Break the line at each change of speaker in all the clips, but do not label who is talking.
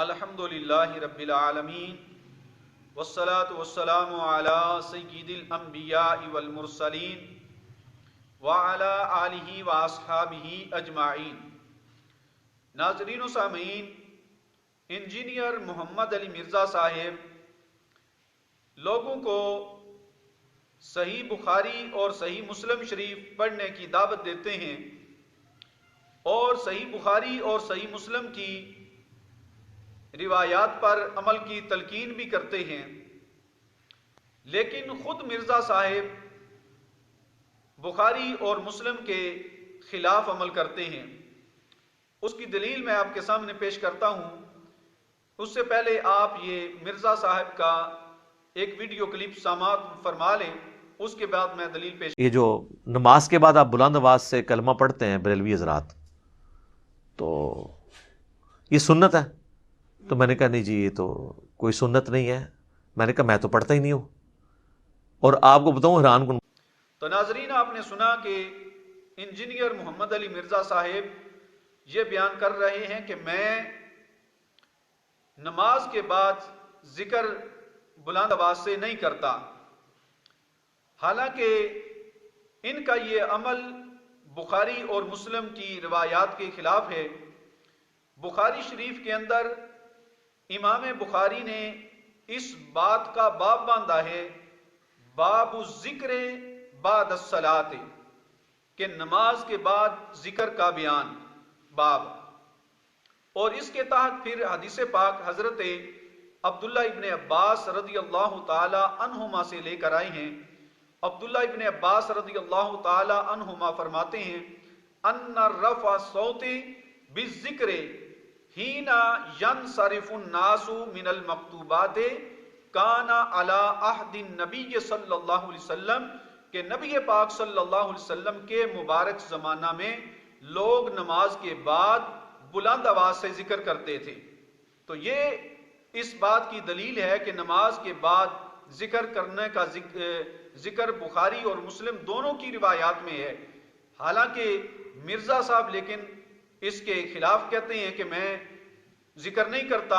الحمدللہ رب العالمین والصلاة والسلام علی سید الانبیاء والمرسلین وعلی آلہ واصحابہ اجمعین۔ ناظرین و سامعین، انجینئر محمد علی مرزا صاحب لوگوں کو صحیح بخاری اور صحیح مسلم شریف پڑھنے کی دعوت دیتے ہیں اور صحیح بخاری اور صحیح مسلم کی روایات پر عمل کی تلقین بھی کرتے ہیں، لیکن خود مرزا صاحب بخاری اور مسلم کے خلاف عمل کرتے ہیں۔ اس کی دلیل میں آپ کے سامنے پیش کرتا ہوں۔ اس سے پہلے آپ یہ مرزا صاحب کا ایک ویڈیو کلپ سماعت فرما لیں، اس کے بعد میں دلیل پیش۔
یہ جو نماز کے بعد آپ بلند آواز سے کلمہ پڑھتے ہیں بریلوی حضرات، تو یہ سنت ہے؟ تو میں نے کہا نہیں جی، یہ تو کوئی سنت نہیں ہے۔ میں نے کہا میں تو پڑھتا ہی نہیں ہوں، اور آپ کو بتاؤں حیران کن۔
تو ناظرین، آپ نے سنا کہ انجینئر محمد علی مرزا صاحب یہ بیان کر رہے ہیں کہ میں نماز کے بعد ذکر بلند آواز سے نہیں کرتا، حالانکہ ان کا یہ عمل بخاری اور مسلم کی روایات کے خلاف ہے۔ بخاری شریف کے اندر امام بخاری نے اس بات کا باب باندھا ہے، باب الذکر بعد الصلاۃ، کہ نماز کے بعد ذکر کا بیان باب، اور اس کے تحت پھر حدیث پاک حضرت عبداللہ ابن عباس رضی اللہ تعالی عنہما سے لے کر آئے ہیں۔ عبداللہ ابن عباس رضی اللہ تعالی عنہما فرماتے ہیں ان رفع الصوت بالذکر حین ینصرف الناس من المکتوبات کان علی عہد النبی صلی اللہ علیہ وسلم، کہ نبی پاک صلی اللہ علیہ وسلم کے مبارک زمانہ میں لوگ نماز کے بعد بلند آواز سے ذکر کرتے تھے۔ تو یہ اس بات کی دلیل ہے کہ نماز کے بعد ذکر کرنے کا ذکر بخاری اور مسلم دونوں کی روایات میں ہے، حالانکہ مرزا صاحب لیکن اس کے خلاف کہتے ہیں کہ میں ذکر نہیں کرتا۔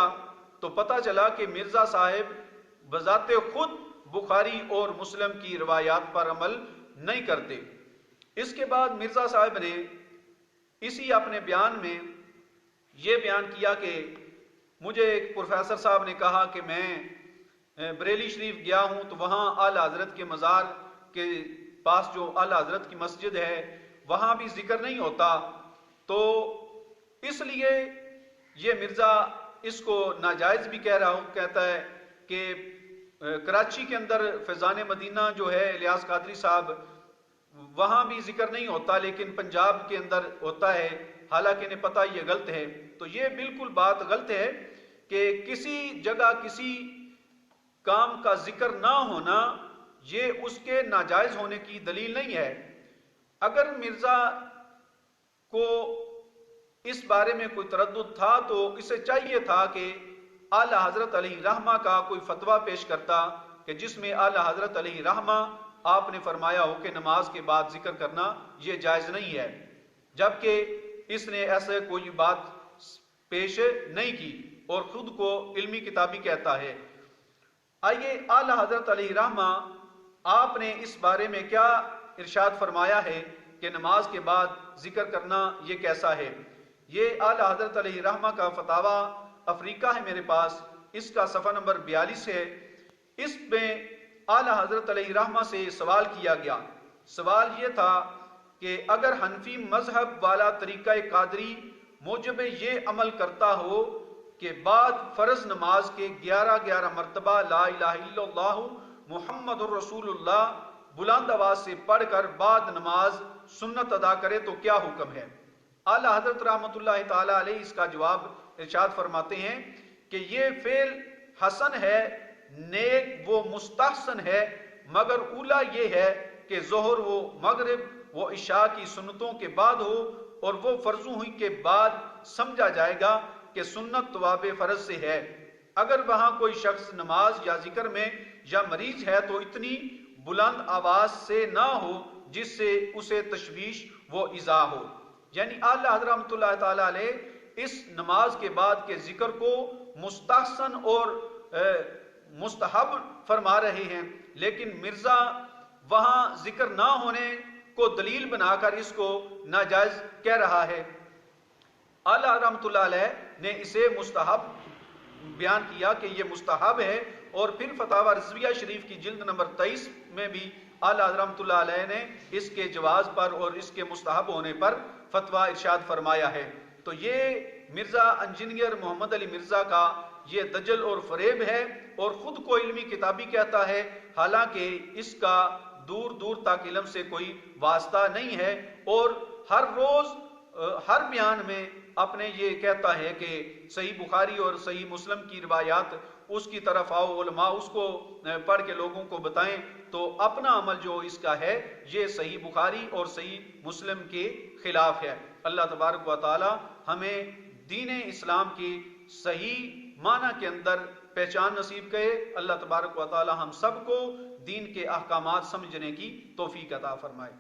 تو پتہ چلا کہ مرزا صاحب بذات خود بخاری اور مسلم کی روایات پر عمل نہیں کرتے۔ اس کے بعد مرزا صاحب نے اسی اپنے بیان میں یہ بیان کیا کہ مجھے ایک پروفیسر صاحب نے کہا کہ میں بریلی شریف گیا ہوں تو وہاں اعلی حضرت کے مزار کے پاس جو اعلی حضرت کی مسجد ہے وہاں بھی ذکر نہیں ہوتا، تو اس لیے یہ مرزا اس کو ناجائز بھی کہتا ہے کہ کراچی کے اندر فیضان مدینہ جو ہے الیاس قادری صاحب، وہاں بھی ذکر نہیں ہوتا لیکن پنجاب کے اندر ہوتا ہے، حالانکہ انہیں پتہ یہ غلط ہے۔ تو یہ بالکل بات غلط ہے کہ کسی جگہ کسی کام کا ذکر نہ ہونا یہ اس کے ناجائز ہونے کی دلیل نہیں ہے۔ اگر مرزا کو اس بارے میں کوئی تردد تھا تو اسے چاہیے تھا کہ اعلی حضرت علیہ رحمہ کا کوئی فتویٰ پیش کرتا کہ جس میں اعلی حضرت علیہ رحمہ آپ نے فرمایا ہو کہ نماز کے بعد ذکر کرنا یہ جائز نہیں ہے، جبکہ اس نے ایسے کوئی بات پیش نہیں کی اور خود کو علمی کتابی کہتا ہے۔ آئیے اعلی حضرت علیہ رحمہ آپ نے اس بارے میں کیا ارشاد فرمایا ہے کہ نماز کے بعد ذکر کرنا یہ کیسا ہے۔ یہ اعلی حضرت علیہ رحمہ کا فتاویٰ افریقہ ہے میرے پاس، اس کا صفحہ نمبر 42 ہے۔ اس میں اعلی حضرت علیہ رحمہ سے سوال کیا گیا۔ سوال یہ تھا کہ اگر حنفی مذہب والا طریقہ قادری موجب یہ عمل کرتا ہو کہ بعد فرض نماز کے 11 مرتبہ لا الہ الا اللہ محمد الرسول اللہ بلند آواز سے پڑھ کر بعد نماز سنت ادا کرے تو کیا حکم ہے۔ اعلی حضرت رحمۃ اللہ تعالی علیہ اس کا جواب ارشاد فرماتے ہیں کہ یہ فعل حسن ہے، نیک و مستحسن ہے، مگر اولا یہ ہے کہ ظہر و مغرب و عشاء کی سنتوں کے بعد ہو اور وہ فرضوں ہوئی کے بعد سمجھا جائے گا کہ سنت تواب فرض سے ہے۔ اگر وہاں کوئی شخص نماز یا ذکر میں یا مریض ہے تو اتنی بلند آواز سے نہ ہو جس سے اسے تشویش و ایذا ہو۔ یعنی اعلیٰ حضرت رحمۃ اللہ تعالی علیہ اس نماز کے بعد کے ذکر کو مستحسن اور مستحب فرما رہے ہیں، لیکن مرزا وہاں ذکر نہ ہونے کو دلیل بنا کر اس کو ناجائز کہہ رہا ہے۔ اعلیٰ رحمۃ اللہ علیہ نے اسے مستحب بیان کیا کہ یہ مستحب ہے، اور پھر فتاوی رضویہ شریف کی جلد نمبر 23 میں بھی اعلیٰ رحمۃ اللہ علیہ نے اس کے جواز پر اور اس کے مستحب ہونے پر فتویٰ ارشاد فرمایا ہے۔ تو یہ مرزا انجینئر محمد علی مرزا کا یہ دجل اور فریب ہے، اور خود کو علمی کتابی کہتا ہے، حالانکہ اس کا دور دور تک علم سے کوئی واسطہ نہیں ہے، اور ہر روز ہر بیان میں اپنے یہ کہتا ہے کہ صحیح بخاری اور صحیح مسلم کی روایات اس کی طرف آؤ، علماء اس کو پڑھ کے لوگوں کو بتائیں، تو اپنا عمل جو اس کا ہے یہ صحیح بخاری اور صحیح مسلم کے خلاف ہے۔ اللہ تبارک و تعالی ہمیں دین اسلام کی صحیح معنی کے اندر پہچان نصیب کرے۔ اللہ تبارک و تعالی ہم سب کو دین کے احکامات سمجھنے کی توفیق عطا فرمائے۔